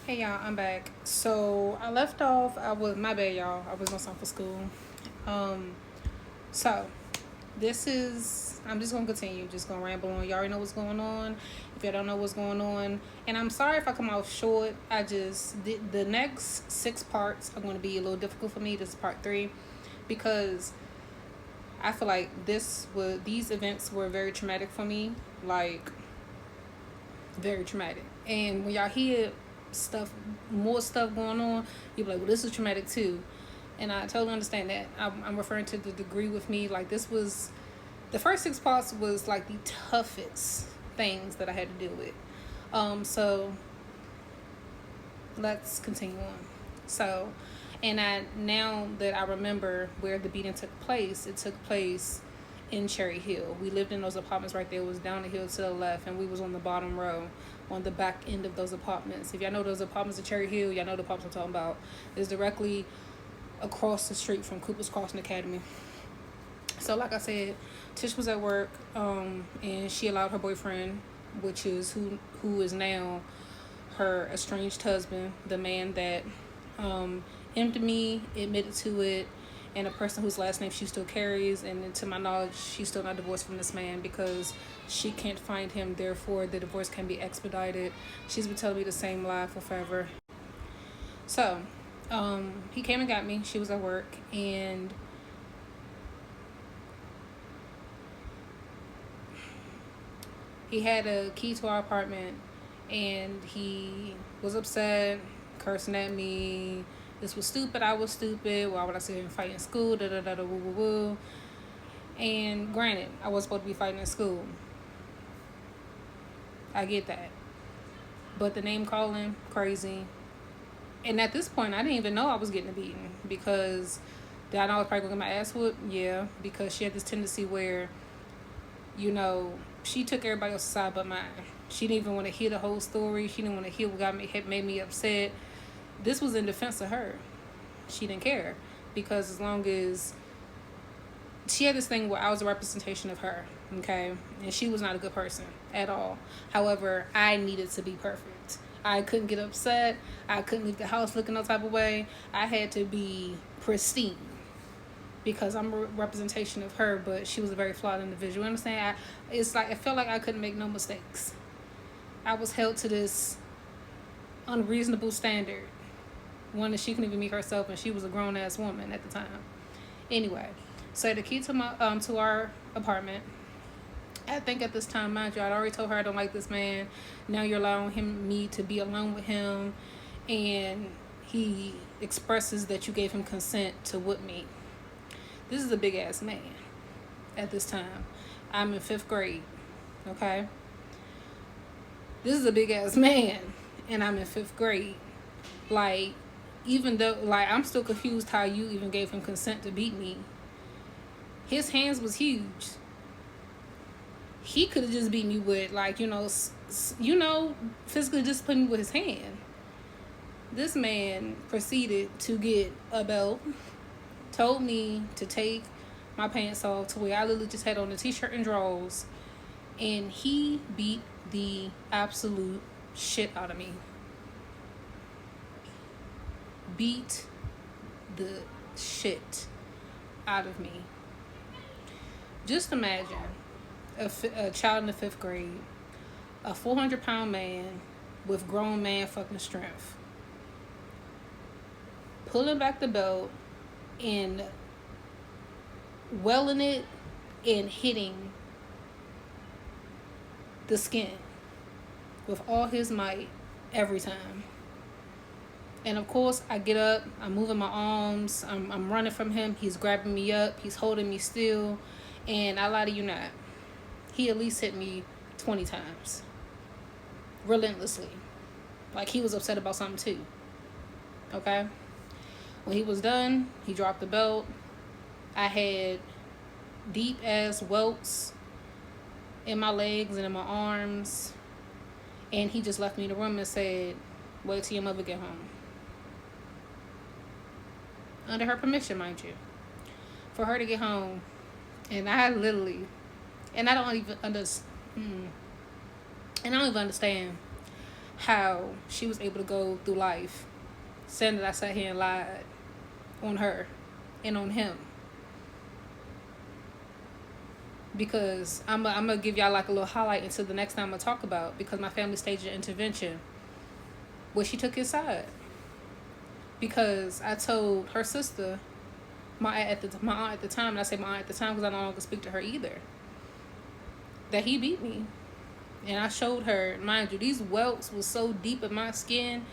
Hey y'all, I'm back. So I left off. I was my bad, y'all. I was on something for school. Um, so this is. I'm just gonna continue. Just gonna ramble on. Y'all already know what's going on. If y'all don't know what's going on, and I'm sorry if I come off short. I just the next 6 parts are going to be a little difficult for me. This is part 3 because I feel like these events were very traumatic for me. Like very traumatic. And when y'all hear stuff, more stuff going on, you'll be like, well, this is traumatic too. And I totally understand that. I'm referring to the degree with me. Like, this was, the first 6 parts was like the toughest things that I had to deal with. So let's continue on. So, now that I remember where the beating took place, it took place in Cherry Hill. We lived in those apartments right there. It was down the hill to the left, and we was on the bottom row, on the back end of those apartments. If y'all know those apartments in Cherry Hill, y'all know the apartments I'm talking about. It's directly across the street from Cooper's Crossing Academy. So, like I said, Tish was at work, and she allowed her boyfriend, which is who is now her estranged husband, the man that emptied me, admitted to it, and a person whose last name she still carries. And to my knowledge, she's still not divorced from this man because she can't find him. Therefore, the divorce can be expedited. She's been telling me the same lie for forever. So, he came and got me. She was at work, and he had a key to our apartment, and he was upset, cursing at me. This was stupid. I was stupid. Why would I sit here and fight in school? Da da da da woo woo woo. And granted, I was supposed to be fighting in school. I get that. But the name calling, crazy. And at this point, I didn't even know I was getting a beating because did I know I was probably going to get my ass whooped? Yeah, because she had this tendency where, she took everybody else's side but mine. She didn't even want to hear the whole story. She didn't want to hear what had made me upset. This was in defense of her. She didn't care because as long as she had this thing where I was a representation of her, okay, and she was not a good person at all. However, I needed to be perfect. I couldn't get upset. I couldn't leave the house looking no type of way. I had to be pristine because I'm a representation of her, but she was a very flawed individual. You understand? It's like I felt like I couldn't make no mistakes. I was held to this unreasonable standard, one that she couldn't even meet herself, and she was a grown ass woman at the time. Anyway, so the key to our apartment. I think at this time, mind you, I'd already told her I don't like this man. Now you're allowing me to be alone with him, and he expresses that you gave him consent to whip me. This is a big ass man at this time. I'm in 5th grade, okay? This is a big ass man, and I'm in 5th grade. Like, even though, like, I'm still confused how you even gave him consent to beat me. His hands was huge. He could have just beat me with, like, physically discipline with his hand. This man proceeded to get a belt, told me to take my pants off to where I literally just had on a t-shirt and drawers, and he beat the absolute shit out of me. Beat the shit out of me. Just imagine a child in the 5th grade, a 400-pound man with grown man fucking strength, pulling back the belt and welling it and hitting the skin with all his might every time. And of course, I get up, I'm moving my arms, I'm running from him, he's grabbing me up, he's holding me still, and I lie to you not, he at least hit me 20 times. Relentlessly. Like he was upset about something too. Okay? When he was done, he dropped the belt. I had deep ass welts in my legs and in my arms. And he just left me in the room and said, wait till your mother get home. Under her permission, mind you. For her to get home. And I literally, and I don't even understand how she was able to go through life saying that I sat here and lied on her and on him. Because I'm gonna give y'all like a little highlight into the next time I'm gonna talk about, because my family staged an intervention where she took his side. Because I told her sister, my aunt at the time, and I say my aunt at the time because I no longer speak to her either, that he beat me. And I showed her, mind you, these welts was so deep in my skin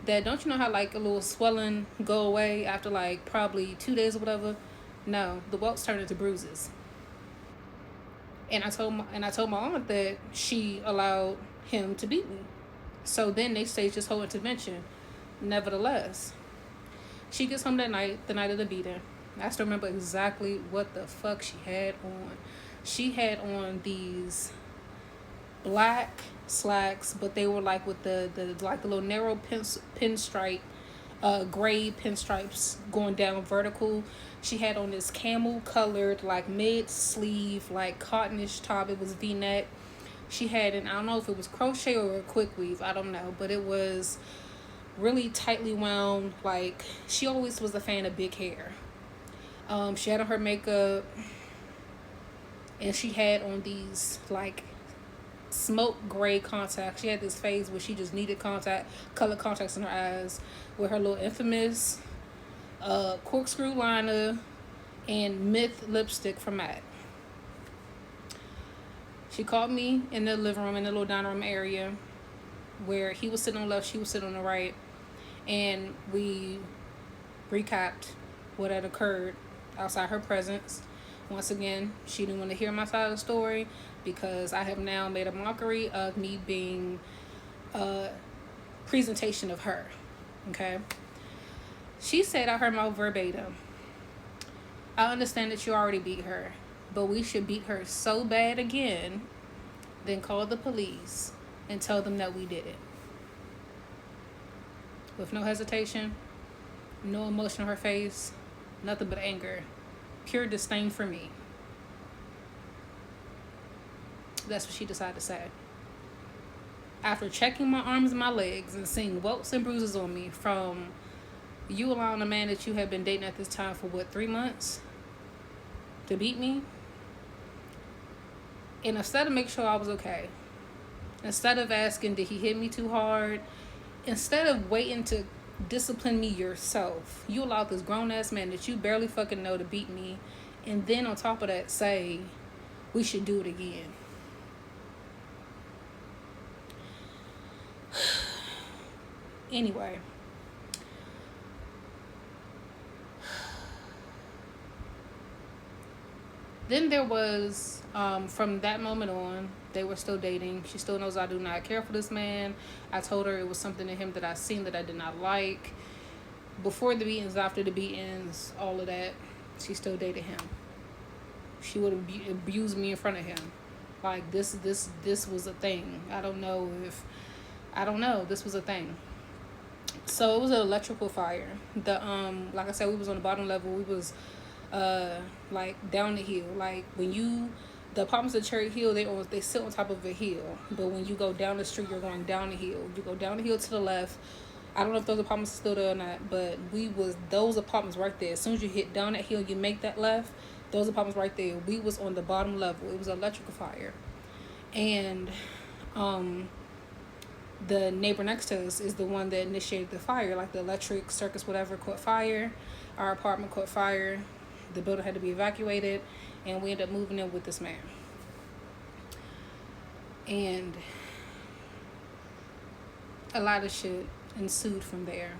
that, don't you know how like a little swelling go away after like probably 2 days or whatever? No, the welts turned into bruises. And I told my aunt that she allowed him to beat me. So then they staged this whole intervention. Nevertheless, she gets home that night, the night of the beating. I still remember exactly what the fuck she had on. She had on these black slacks, but they were like with the little narrow pinstripe, gray pinstripes going down vertical. She had on this camel colored like mid sleeve like cottonish top. It was V-neck. She had I don't know if it was crochet or a quick weave, I don't know, but it was really tightly wound. Like, she always was a fan of big hair. She had on her makeup, and she had on these like smoke gray contacts. She had this phase where she just needed color contacts in her eyes, with her little infamous corkscrew liner and Myth lipstick from MAC. She called me in the living room, in the little dining room area, where he was sitting on the left, she was sitting on the right, and we recapped what had occurred outside her presence. Once again, she didn't want to hear my side of the story, because I have now made a mockery of me being a presentation of her. Okay? She said, I heard my verbatim, I understand that you already beat her, but we should beat her so bad again, then call the police and tell them that we did it. With no hesitation, no emotion on her face, nothing but anger, pure disdain for me. That's what she decided to say. After checking my arms and my legs and seeing welts and bruises on me from you allowing a man that you had been dating at this time for 3 months to beat me, and instead of making sure I was okay, instead of asking did he hit me too hard, instead of waiting to discipline me yourself, you allowed this grown-ass man that you barely fucking know to beat me, and then on top of that say we should do it again. Anyway, then there was, from that moment on, they were still dating. She still knows I do not care for this man. I told her it was something in him that I seen that I did not like. Before the beatings, after the beatings, all of that, she still dated him. She would abuse me in front of him. Like, this was a thing. I don't know, this was a thing. So it was an electrical fire. Like I said, we was on the bottom level. We was like down the hill. Like, when the apartments at Cherry Hill, they sit on top of a hill. But when you go down the street, you're going down the hill. You go down the hill to the left. I don't know if those apartments are still there or not, but those apartments right there. As soon as you hit down that hill, you make that left, those apartments right there. We was on the bottom level. It was an electrical fire. And the neighbor next to us is the one that initiated the fire. Like, the electric circuits, whatever, caught fire. Our apartment caught fire. The building had to be evacuated, and we ended up moving in with this man. And a lot of shit ensued from there.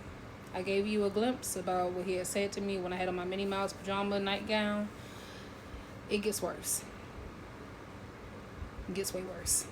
I gave you a glimpse about what he had said to me when I had on my Minnie Mouse pajama nightgown. It gets worse. It gets way worse.